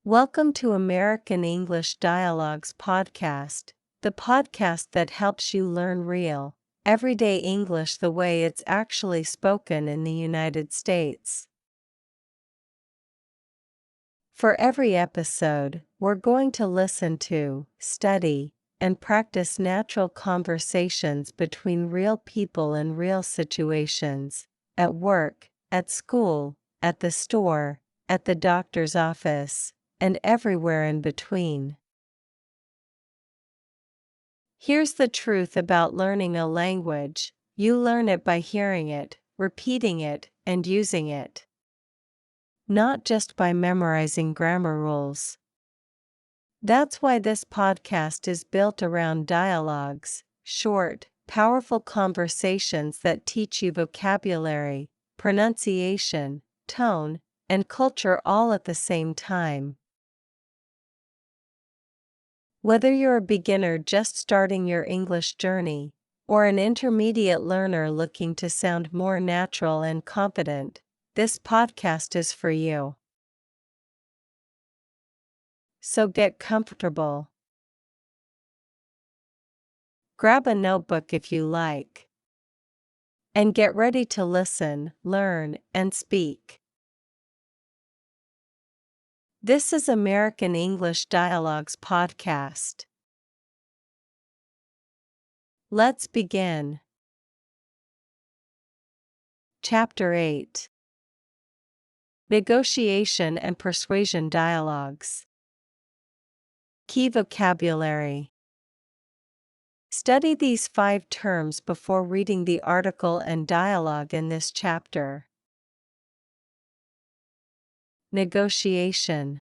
Welcome to American English Dialogues Podcast, the podcast that helps you learn real, everyday English the way it's actually spoken in the United States. For every episode, we're going to listen to, study, and practice natural conversations between real people in real situations, at work, at school, at the store, at the doctor's office, and everywhere in between. Here's the truth about learning a language: you learn it by hearing it, repeating it, and using it. Not just by memorizing grammar rules. That's why this podcast is built around dialogues, short, powerful conversations that teach you vocabulary, pronunciation, tone, and culture all at the same time. Whether you're a beginner just starting your English journey, or an intermediate learner looking to sound more natural and confident, this podcast is for you. So get comfortable. Grab a notebook if you like. And get ready to listen, learn, and speak. This is American English Dialogues Podcast. Let's begin. Chapter 8. Negotiation and Persuasion Dialogues. Key vocabulary. Study these 5 terms before reading the article and dialogue in this chapter. Negotiation.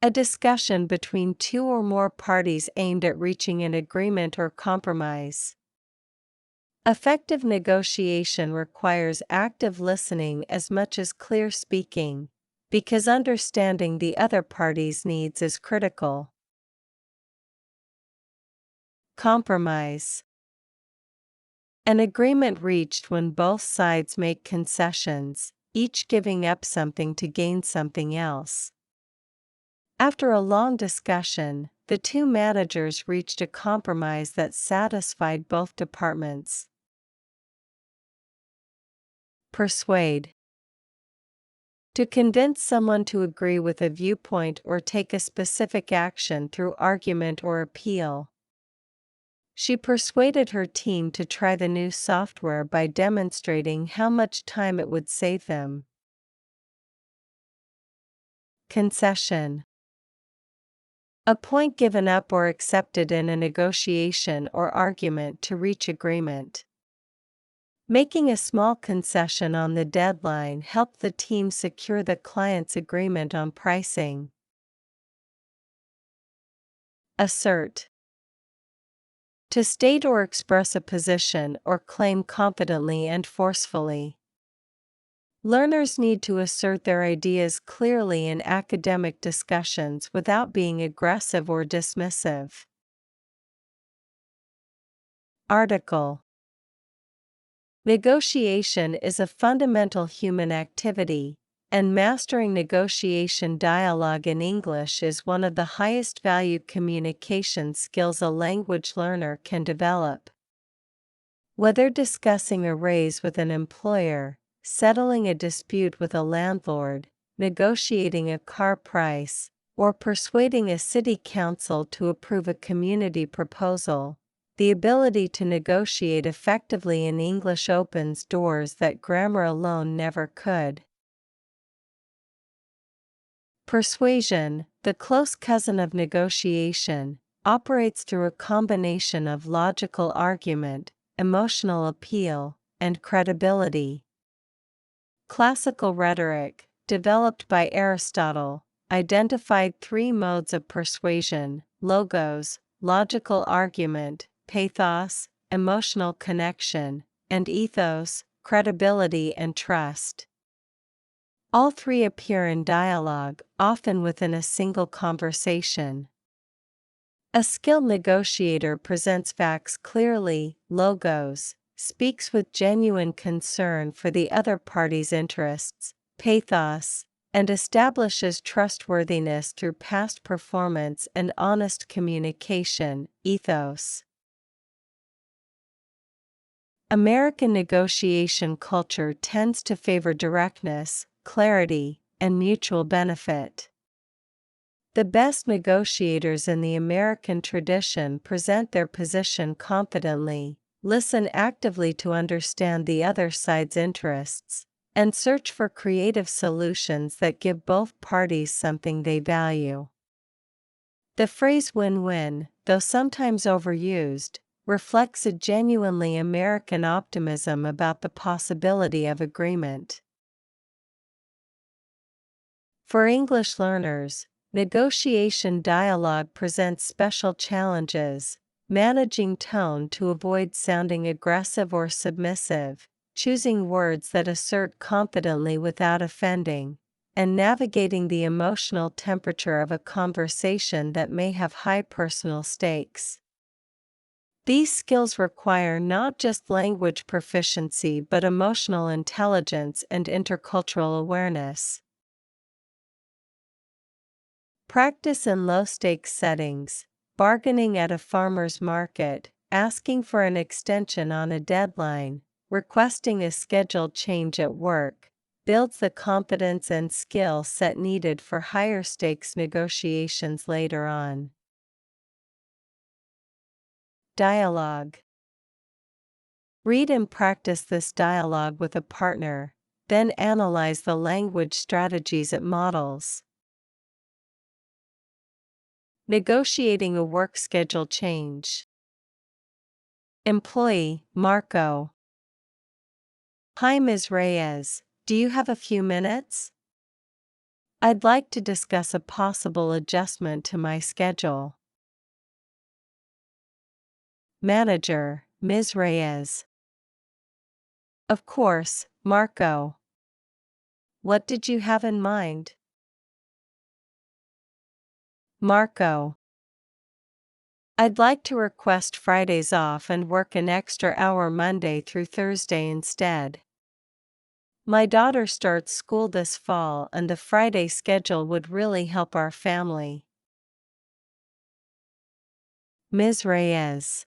A discussion between 2 or more parties aimed at reaching an agreement or compromise. Effective negotiation requires active listening as much as clear speaking, because understanding the other party's needs is critical. Compromise. An agreement reached when both sides make concessions, each giving up something to gain something else. After a long discussion, the 2 managers reached a compromise that satisfied both departments. Persuade. To convince someone to agree with a viewpoint or take a specific action through argument or appeal. She persuaded her team to try the new software by demonstrating how much time it would save them. Concession. A point given up or accepted in a negotiation or argument to reach agreement. Making a small concession on the deadline helped the team secure the client's agreement on pricing. Assert. To state or express a position or claim confidently and forcefully. Learners need to assert their ideas clearly in academic discussions without being aggressive or dismissive. Article. Negotiation is a fundamental human activity, and mastering negotiation dialogue in English is one of the highest value communication skills a language learner can develop. Whether discussing a raise with an employer, settling a dispute with a landlord, negotiating a car price, or persuading a city council to approve a community proposal, the ability to negotiate effectively in English opens doors that grammar alone never could. Persuasion, the close cousin of negotiation, operates through a combination of logical argument, emotional appeal, and credibility. Classical rhetoric, developed by Aristotle, identified 3 modes of persuasion: logos, logical argument; pathos, emotional connection; and ethos, credibility and trust. All 3 appear in dialogue, often within a single conversation. A skilled negotiator presents facts clearly, logos, speaks with genuine concern for the other party's interests, pathos, and establishes trustworthiness through past performance and honest communication, ethos. American negotiation culture tends to favor directness, clarity, and mutual benefit. The best negotiators in the American tradition present their position confidently, listen actively to understand the other side's interests, and search for creative solutions that give both parties something they value. The phrase win-win, though sometimes overused, reflects a genuinely American optimism about the possibility of agreement. For English learners, negotiation dialogue presents special challenges: managing tone to avoid sounding aggressive or submissive, choosing words that assert confidently without offending, and navigating the emotional temperature of a conversation that may have high personal stakes. These skills require not just language proficiency but emotional intelligence and intercultural awareness. Practice in low-stakes settings: bargaining at a farmer's market, asking for an extension on a deadline, requesting a scheduled change at work, builds the confidence and skill set needed for higher-stakes negotiations later on. Dialogue. Read and practice this dialogue with a partner, then analyze the language strategies it models. Negotiating a work schedule change. Employee, Marco. Hi Ms. Reyes, do you have a few minutes? I'd like to discuss a possible adjustment to my schedule. Manager, Ms. Reyes. Of course, Marco. What did you have in mind? Marco. I'd like to request Fridays off and work an extra hour Monday through Thursday instead. My daughter starts school this fall and the Friday schedule would really help our family. Ms. Reyes.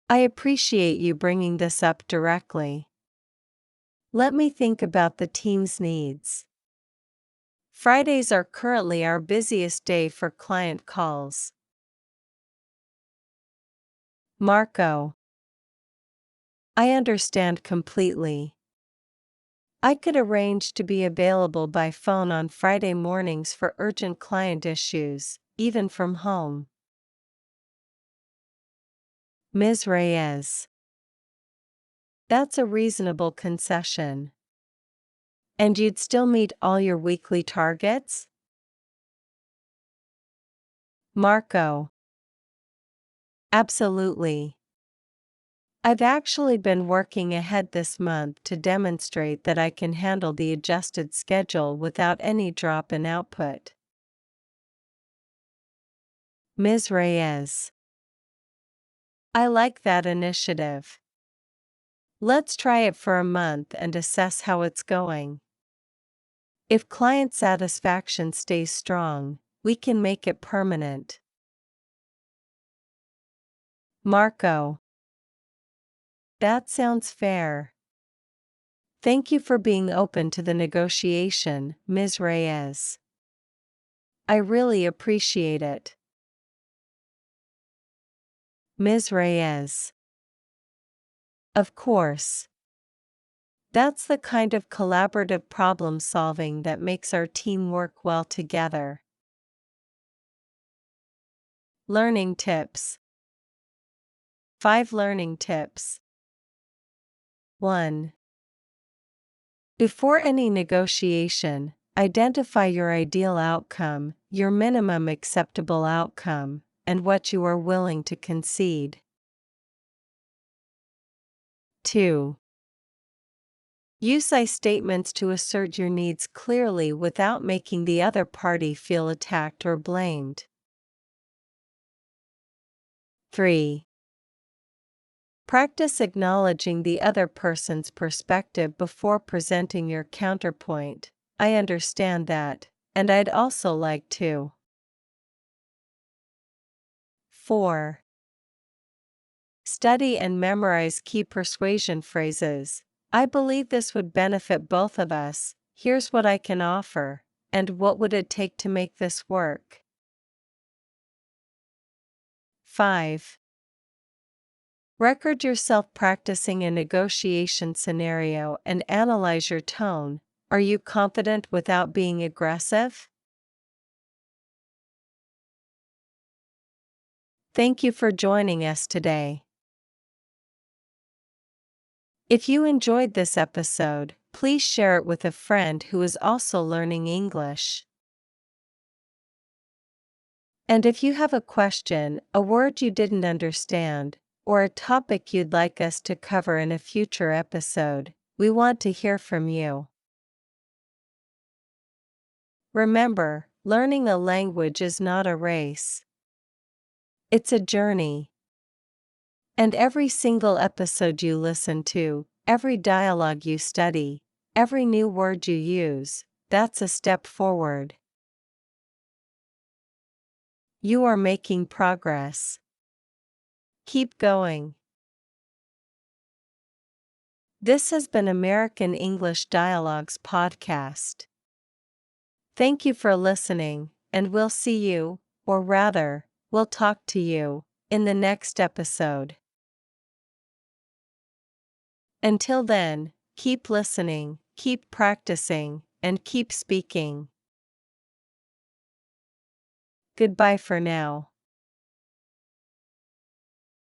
I appreciate you bringing this up directly. Let me think about the team's needs. Fridays are currently our busiest day for client calls. Marco. I understand completely. I could arrange to be available by phone on Friday mornings for urgent client issues, even from home. Ms. Reyes. That's a reasonable concession. And you'd still meet all your weekly targets? Marco. Absolutely. I've actually been working ahead this month to demonstrate that I can handle the adjusted schedule without any drop in output. Ms. Reyes. I like that initiative. Let's try it for a month and assess how it's going. If client satisfaction stays strong, we can make it permanent. Marco. That sounds fair. Thank you for being open to the negotiation, Ms. Reyes. I really appreciate it. Ms. Reyes. Of course. That's the kind of collaborative problem solving that makes our team work well together. Learning tips. 5 learning tips. 1. Before any negotiation, identify your ideal outcome, your minimum acceptable outcome, and what you are willing to concede. 2. Use I statements to assert your needs clearly without making the other party feel attacked or blamed. 3. Practice acknowledging the other person's perspective before presenting your counterpoint, I understand that, and I'd also like to. 4. Study and memorize key persuasion phrases. I believe this would benefit both of us. Here's what I can offer. And what would it take to make this work? 5. Record yourself practicing a negotiation scenario and analyze your tone. Are you confident without being aggressive? Thank you for joining us today. If you enjoyed this episode, please share it with a friend who is also learning English. And if you have a question, a word you didn't understand, or a topic you'd like us to cover in a future episode, we want to hear from you. Remember, learning a language is not a race. It's a journey. And every single episode you listen to, every dialogue you study, every new word you use, that's a step forward. You are making progress. Keep going. This has been American English Dialogues Podcast. Thank you for listening, and we'll see you, or rather, we'll talk to you, in the next episode. Until then, keep listening, keep practicing, and keep speaking. Goodbye for now.